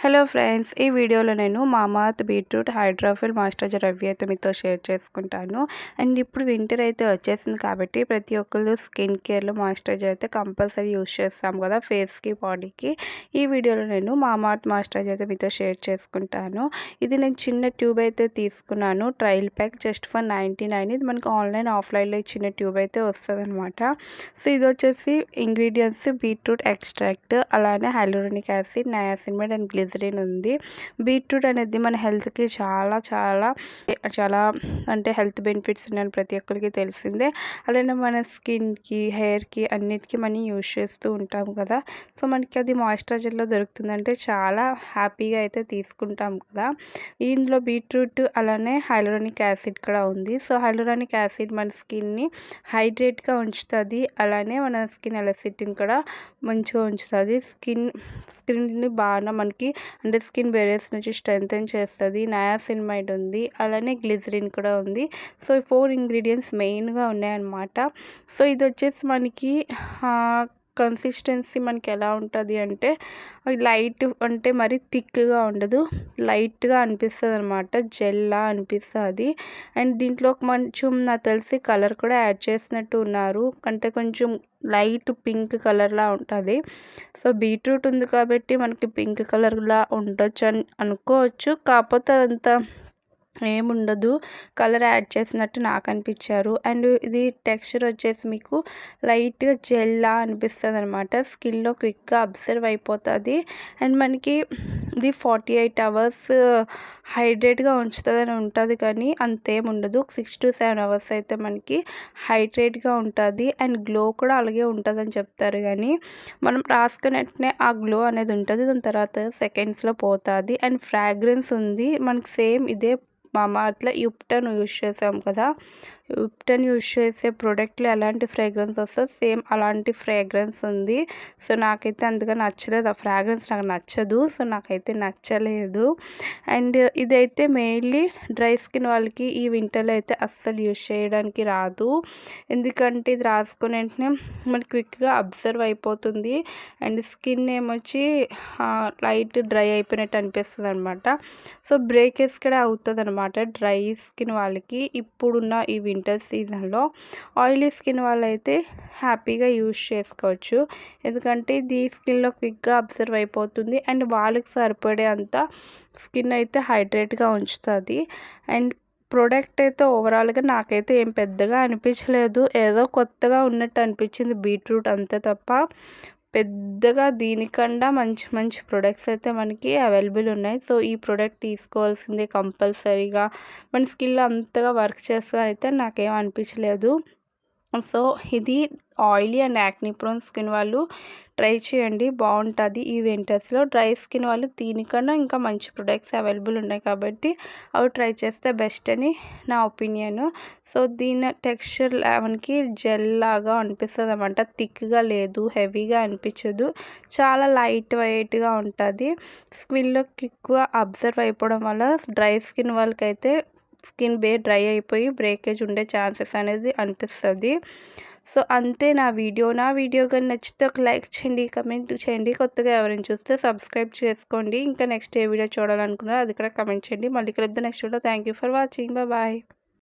Hello friends, ఈ వీడియోలో నేను మామాఅర్త్ బీట్రూట్ హైడ్రాఫిల్ మాయిశ్చరైజర్ రివ్యూ అయితే మీతో షేర్ చేసుకుంటాను. అండ్ ఇప్పుడు వింటర్ అయితే వచ్చేసింది కాబట్టి ప్రతి ఒక్కళ్ళు స్కిన్ కేర్లో మాయిశ్చరైజర్ అయితే కంపల్సరీ యూస్ చేస్తాం కదా ఫేస్కి, బాడీకి. ఈ వీడియోలో నేను మామాఅర్త్ మాయిశ్చరైజర్ అయితే మీతో షేర్ చేసుకుంటాను. ఇది నేను చిన్న ట్యూబ్ అయితే తీసుకున్నాను, ట్రయల్ ప్యాక్ జస్ట్ ఫర్ 99. ఇది మనకు ఆన్లైన్ ఆఫ్లైన్లో చిన్న ట్యూబ్ అయితే వస్తుంది అనమాట. సో ఇది వచ్చేసి ఇంగ్రీడియంట్స్ బీట్రూట్ ఎక్స్ట్రాక్ట్, అలానే hyaluronic acid, niacinamide and glycerin ఉంది. బీట్రూట్ అనేది మన హెల్త్కి చాలా చాలా చాలా అంటే హెల్త్ బెనిఫిట్స్ ఉన్నాయని ప్రతి ఒక్కరికి తెలిసిందే. అలానే మన స్కిన్కి, హెయిర్కి అన్నిటికీ మనం యూజ్ చేస్తూ ఉంటాం కదా. సో మనకి అది మాయిశ్చరైజర్లో దొరుకుతుందంటే చాలా హ్యాపీగా అయితే తీసుకుంటాం కదా. ఇందులో బీట్రూట్ అలానే హైలూరోనిక్ యాసిడ్ కూడా ఉంది. సో హైలూరోనిక్ యాసిడ్ మన స్కిన్ని హైడ్రేట్గా ఉంచుతుంది, అలానే మన స్కిన్ ఎలాస్టిసిటీని కూడా మంచిగా ఉంచుతుంది. స్కిన్ని బాగా మనకి అంటే స్కిన్ బేరియర్స్ నుంచి స్ట్రెంథెన్ చేస్తుంది. నయాసినమైడ్ ఉంది, అలానే గ్లిజరిన్ కూడా ఉంది. సో 4 ఇంగ్రీడియంట్స్ మెయిన్గా ఉన్నాయన్నమాట. సో ఇది వచ్చేసి మనకి కన్సిస్టెన్సీ మనకి ఎలా ఉంటుంది అంటే లైట్, అంటే మరి థిక్గా ఉండదు, లైట్గా అనిపిస్తుంది అనమాట, జెల్లా అనిపిస్తుంది. అండ్ దీంట్లో కొంచెం నాకు తెలిసి కలర్ కూడా యాడ్ చేసినట్టు ఉన్నారు, అంటే కొంచెం లైట్ పింక్ కలర్లా ఉంటుంది. సో బీట్రూట్ ఉంది కాబట్టి మనకి పింక్ కలర్లా ఉండొచ్చు అని అనుకోవచ్చు, కాకపోతే అదంతా ఏముండదు, కలర్ యాడ్ చేసినట్టు నాకు అనిపించారు. అండ్ ఇది టెక్స్చర్ వచ్చేసి మీకు లైట్గా జెల్లా అనిపిస్తుంది అనమాట, స్కిన్లో క్విక్గా అబ్జర్వ్ అయిపోతుంది. అండ్ మనకి ఇది 48 hours హైడ్రేట్గా ఉంచుతుందని ఉంటుంది, కానీ అంతేం ఉండదు. 6 to 7 hours అయితే మనకి హైడ్రేట్గా ఉంటుంది అండ్ గ్లో కూడా అలాగే ఉంటుందని చెప్తారు. కానీ మనం రాసుకునే వెంటనే ఆ గ్లో అనేది ఉంటుంది, దాని తర్వాత సెకండ్స్లో పోతుంది. అండ్ ఫ్రాగ్రెన్స్ ఉంది మనకి సేమ్ ఇదే మామాఅర్త్లో యుప్టన్ యూజ్ చేసాం కదా, యుప్టన్ యూజ్ చేసే ప్రోడక్ట్లో ఎలాంటి ఫ్రేగ్రెన్స్ వస్తుందో సేమ్ అలాంటి ఫ్రేగ్రెన్స్ ఉంది. సో నాకైతే అంతగా నచ్చలేదు, ఆ ఫ్రాగ్రెన్స్ నాకు నచ్చదు, సో నాకైతే నచ్చలేదు. అండ్ ఇదైతే మెయిన్లీ డ్రై స్కిన్ వాళ్ళకి ఈ వింటర్లో అయితే అస్సలు యూజ్ చేయడానికి రాదు, ఎందుకంటే ఇది రాసుకునే వెంటనే మనకి క్విక్గా అబ్జర్వ్ అయిపోతుంది అండ్ స్కిన్ ఏమొచ్చి లైట్ డ్రై అయిపోయినట్టు అనిపిస్తుంది అనమాట. సో బ్రేకేజ్ కూడా అవుతుంది అనమాట డ్రై స్కిన్ వాళ్ళకి. ఇప్పుడున్న ఈ వింటర్ సీజన్లో ఆయిలీ స్కిన్ వాళ్ళైతే హ్యాపీగా యూజ్ చేసుకోవచ్చు, ఎందుకంటే ఇది స్కిన్లో క్విక్గా అబ్జర్వ్ అయిపోతుంది అండ్ వాళ్ళకి సరిపడే అంత స్కిన్ అయితే హైడ్రేట్గా ఉంచుతుంది. అండ్ ప్రోడక్ట్ అయితే ఓవరాల్గా నాకైతే ఏం పెద్దగా అనిపించలేదు, ఏదో కొత్తగా ఉన్నట్టు అనిపించింది బీట్రూట్ అంతే తప్ప పెద్దగా దీనికన్నా మంచి మంచి ప్రొడక్ట్స్ అయితే మనకి అవైలబుల్ ఉన్నాయి. సో ఈ ప్రోడక్ట్ తీసుకోవాల్సిందే కంపల్సరీగా, మన స్కిన్లో అంతగా వర్క్ చేస్తా అయితే నాకేం అనిపించలేదు. సో ఇది oily and acne prone skin వాళ్ళు ట్రై చేయండి, బాగుంటుంది ఈ వింటర్స్లో. డ్రై స్కిన్ వాళ్ళు దీనికన్నా ఇంకా మంచి ప్రొడక్ట్స్ అవైలబుల్ ఉన్నాయి కాబట్టి అవి ట్రై చేస్తే బెస్ట్ అని నా ఒపీనియన్. సో దీని టెక్స్చర్ మనకి జెల్ లాగా అనిపిస్తుంది అన్నమాట, థిక్గా లేదు, హెవీగా అనిపించదు, చాలా లైట్ వెయిట్గా ఉంటుంది. స్కిన్లోకి ఎక్కువ అబ్జర్వ్ అయిపోవడం వల్ల డ్రై స్కిన్ వాళ్ళకైతే స్కిన్ డ్రై అయిపోయి బ్రేకేజ్ ఉండే ఛాన్సెస్ అనేది అనిపిస్తుంది. సో అంతే నా వీడియో కానీ నచ్చితే ఒక లైక్ చేయండి, కమెంట్ చేయండి, కొత్తగా ఎవరైనా చూస్తే సబ్స్క్రైబ్ చేసుకోండి. ఇంకా నెక్స్ట్ ఏ వీడియో చూడాలనుకున్నారో అది కూడా కమెంట్ చేయండి. మళ్ళీ కలుద్దాం next video. Thank you for watching, bye.